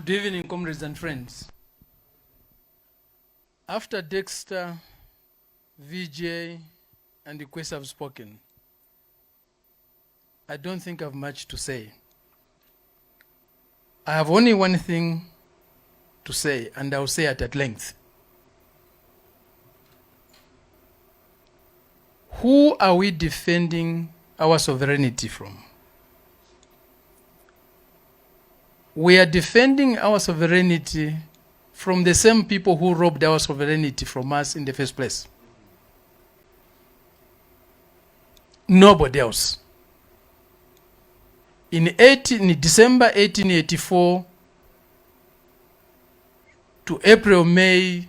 Good evening, comrades and friends. After Dexter, VJ, and the Quest have spoken, I don't think I have much to say. I have only one thing to say, and I'll say it at length. Who are we defending our sovereignty from? We are defending our sovereignty from the same people who robbed our sovereignty from us in the first place. Nobody else. In December 1884 to April-May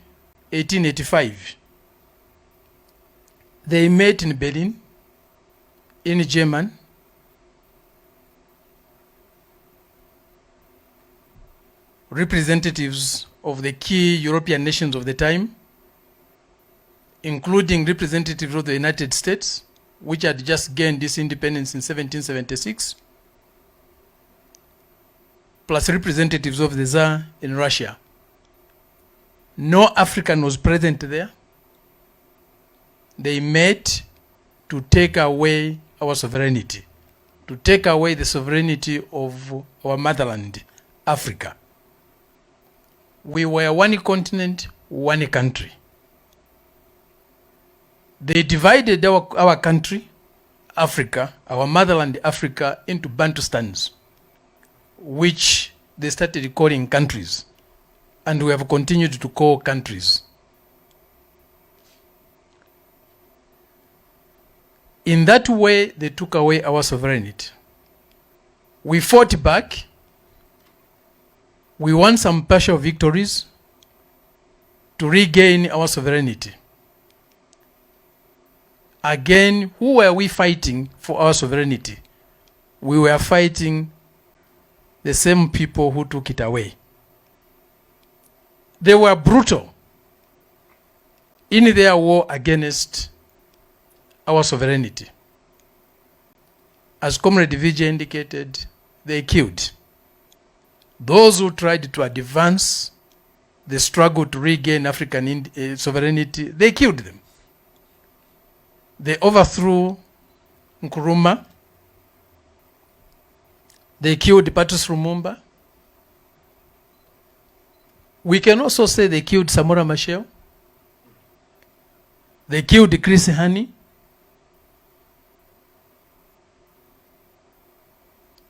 1885, they met in Berlin, in Germany. Representatives of the key European nations of the time, including representatives of the United States, which had just gained this independence in 1776, plus representatives of the Tsar in Russia. No African was present there. They met to take away our sovereignty, to take away the sovereignty of our motherland, Africa. We were one continent, one country. They divided our country, Africa, our motherland, Africa, into Bantustans, which they started calling countries, and we have continued to call countries. In that way, they took away our sovereignty. We fought back. We won some partial victories to regain our sovereignty. Again, who were we fighting for our sovereignty? We were fighting the same people who took it away. They were brutal in their war against our sovereignty. As Comrade Vijay indicated, they killed those who tried to advance the struggle to regain African sovereignty. They killed them. They overthrew Nkrumah. They killed Patrice Lumumba. We can also say they killed Samora Machel. They killed Chris Hani.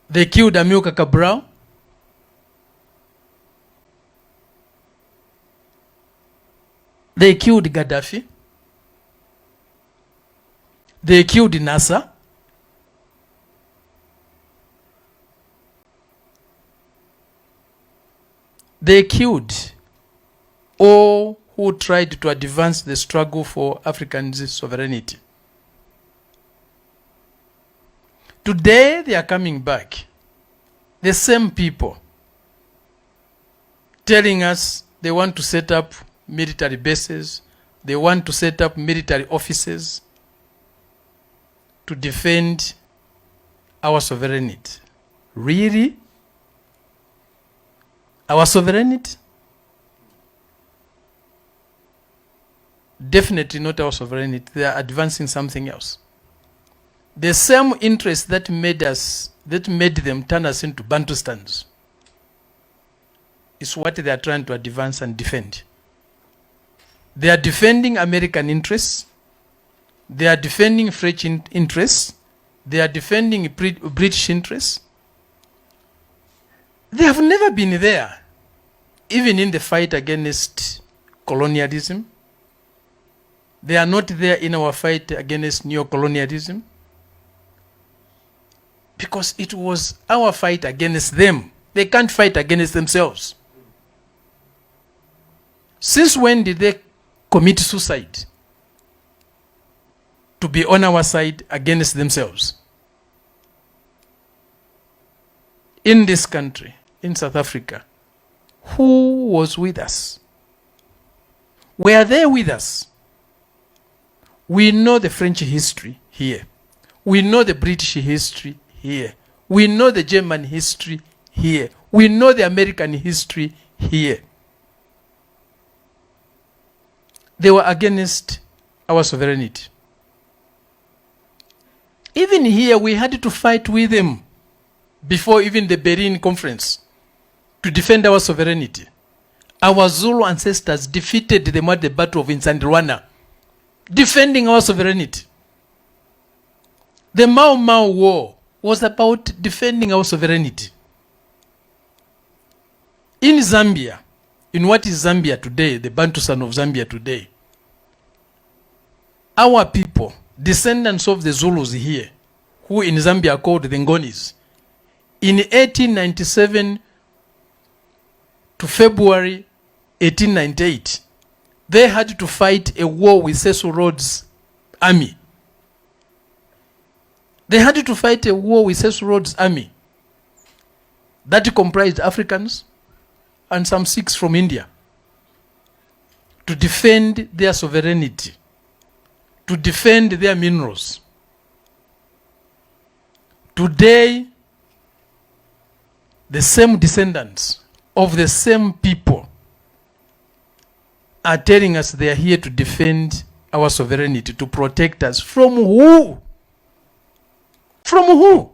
They killed Amilcar Cabral. They killed Gaddafi. They killed Nasser. They killed all who tried to advance the struggle for African sovereignty. Today they are coming back. The same people telling us they want to set up military bases, they want to set up military offices to defend our sovereignty. Really? Our sovereignty? Definitely not our sovereignty. They are advancing something else. The same interest that made them turn us into Bantustans is what they are trying to advance and defend. They are defending American interests. They are defending French interests. They are defending British interests. They have never been there, even in the fight against colonialism. They are not there in our fight against neo-colonialism, because it was our fight against them. They can't fight against themselves. Since when did they commit suicide to be on our side against themselves? In this country, in South Africa, who was with us? Were they with us? We know the French history here. We know the British history here. We know the German history here. We know the American history here. They were against our sovereignty. Even here, we had to fight with them before even the Berlin Conference to defend our sovereignty. Our Zulu ancestors defeated them at the Battle of Insandirwana, defending our sovereignty. The Mau Mau War was about defending our sovereignty. In Zambia, in what is Zambia today, the Bantustan of Zambia today, our people, descendants of the Zulus here, who in Zambia are called the Ngonis, in 1897 to February 1898, they had to fight a war with Cecil Rhodes' army. They had to fight a war with Cecil Rhodes' army that comprised Africans and some Sikhs from India to defend their sovereignty, to defend their minerals. Today, the same descendants of the same people are telling us they are here to defend our sovereignty, to protect us from who? From who?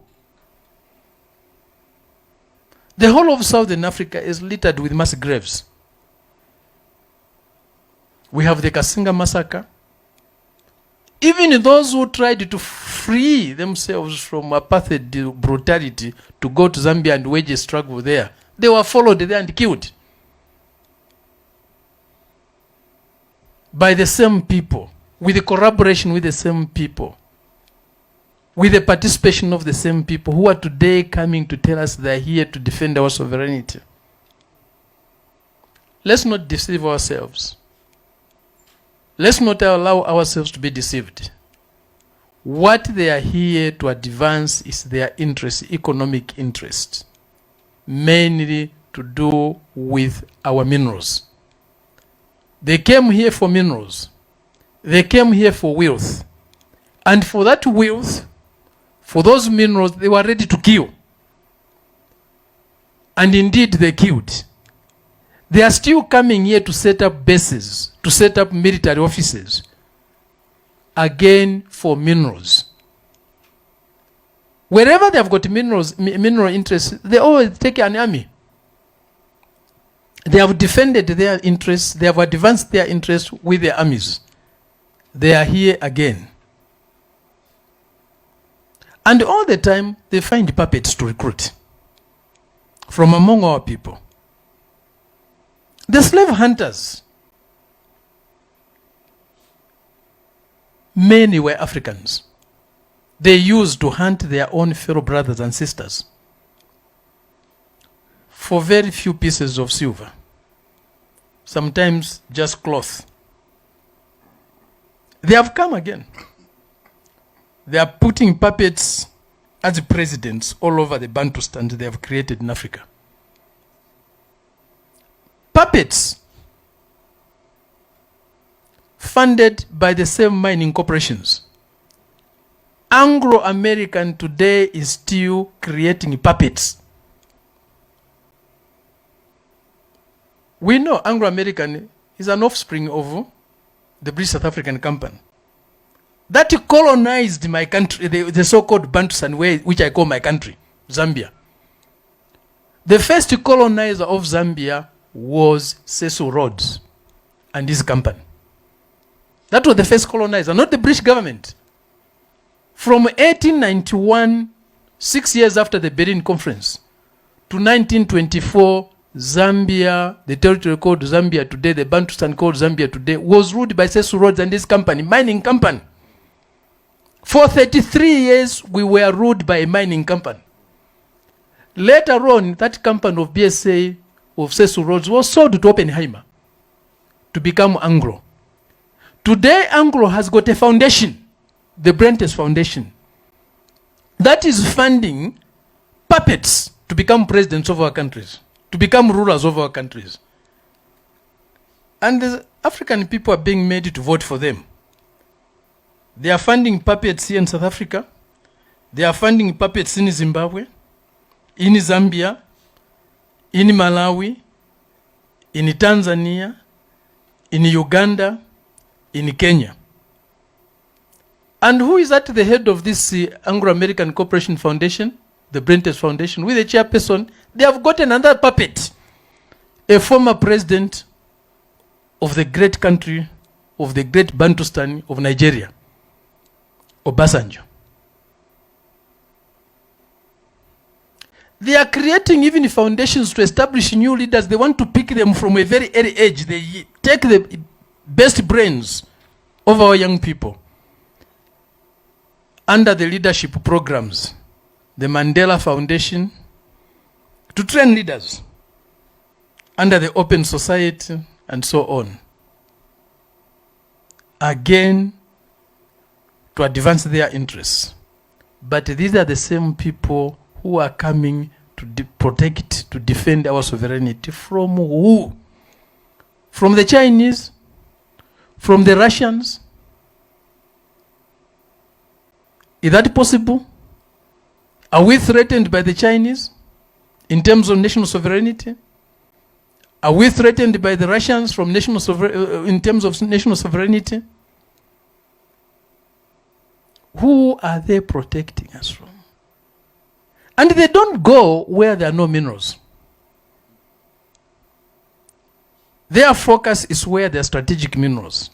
The whole of Southern Africa is littered with mass graves. We have the Kasinga massacre. Even those who tried to free themselves from apartheid brutality to go to Zambia and wage a struggle there, they were followed there and killed by the same people, with the collaboration with the same people, with the participation of the same people who are today coming to tell us they are here to defend our sovereignty. Let's not deceive ourselves. Let's not allow ourselves to be deceived. What they are here to advance is their interest, economic interest, mainly to do with our minerals. They came here for minerals. They came here for wealth. And for that wealth, for those minerals, they were ready to kill. And indeed, they killed. They are still coming here to set up bases, to set up military offices, again for minerals. Wherever they have got mineral interests, they always take an army. They have defended their interests, they have advanced their interests with their armies. They are here again. And all the time, they find puppets to recruit from among our people. The slave hunters, many were Africans. They used to hunt their own fellow brothers and sisters for very few pieces of silver, sometimes just cloth. They have come again. They are putting puppets as presidents all over the Bantustan they have created in Africa. Puppets funded by the same mining corporations. Anglo-American today is still creating puppets. We know Anglo-American is an offspring of the British South African Company that colonized my country, the so-called Bantustan, which I call my country, Zambia. The first colonizer of Zambia was Cecil Rhodes and his company. That was the first colonizer, not the British government. From 1891, 6 years after the Berlin Conference, to 1924, Zambia, the territory called Zambia today, the Bantustan called Zambia today, was ruled by Cecil Rhodes and his company, mining company. For 33 years, we were ruled by a mining company. Later on, that company of BSA of Cecil Rhodes was sold to Oppenheimer to become Anglo. Today, Anglo has got a foundation, the Brentes Foundation, that is funding puppets to become presidents of our countries, to become rulers of our countries. And the African people are being made to vote for them. They are funding puppets here in South Africa. They are funding puppets in Zimbabwe, in Zambia, in Malawi, in Tanzania, in Uganda, in Kenya. And who is at the head of this Anglo-American Cooperation Foundation, the Brentes Foundation, with the chairperson? They have got another puppet, a former president of the great country, of the great Bantustan of Nigeria, Obasanjo. They are creating even foundations to establish new leaders. They want to pick them from a very early age. They take the best brains of our young people under the leadership programs, the Mandela Foundation, to train leaders under the Open Society and so on. Again, to advance their interests. But these are the same people who are coming to protect, to defend our sovereignty from who? From the Chinese? From the Russians? Is that possible? Are we threatened by the Chinese in terms of national sovereignty? Are we threatened by the Russians from in terms of national sovereignty? Who are they protecting us from? And they don't go where there are no minerals. Their focus is where there are strategic minerals.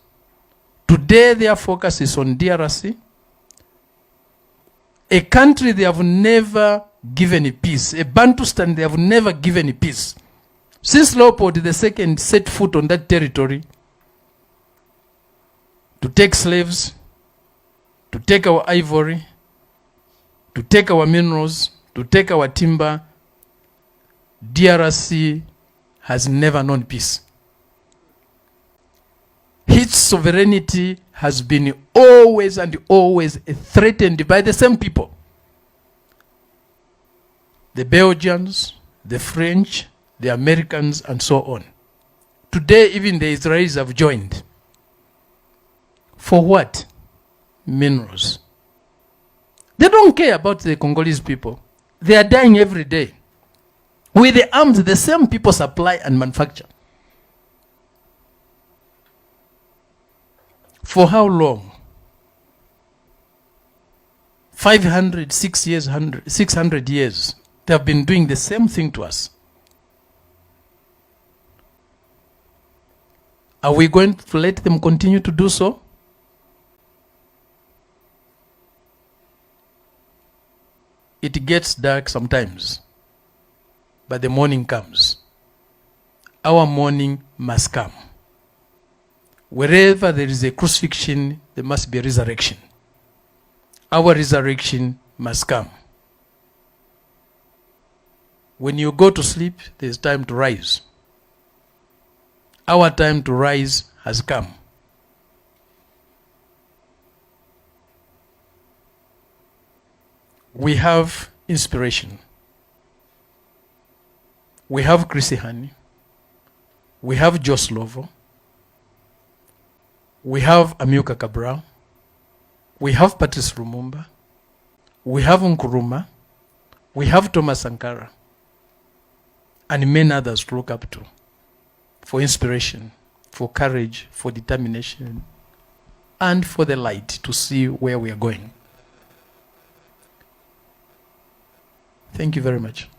Today, their focus is on DRC, a country they have never given a peace, a Bantustan they have never given a peace. Since Leopold II set foot on that territory to take slaves, to take our ivory, to take our minerals, to take our timber, DRC has never known peace. Its sovereignty has been always and always threatened by the same people. The Belgians, the French, the Americans, and so on. Today, even the Israelis have joined. For what? Minerals. They don't care about the Congolese people. They are dying every day. With the arms the same people supply and manufacture. For how long? 500, 600 years. They have been doing the same thing to us. Are we going to let them continue to do so? It gets dark sometimes, but the morning comes. Our morning must come. Wherever there is a crucifixion, there must be a resurrection. Our resurrection must come. When you go to sleep, there is time to rise. Our time to rise has come. We have inspiration. We have Chrissy Hani. We have Jos Lovo. We have Amilcar Cabral. We have Patrice Lumumba. We have Nkrumah. We have Thomas Sankara. And many others to look up to for inspiration, for courage, for determination, and for the light to see where we are going. Thank you very much.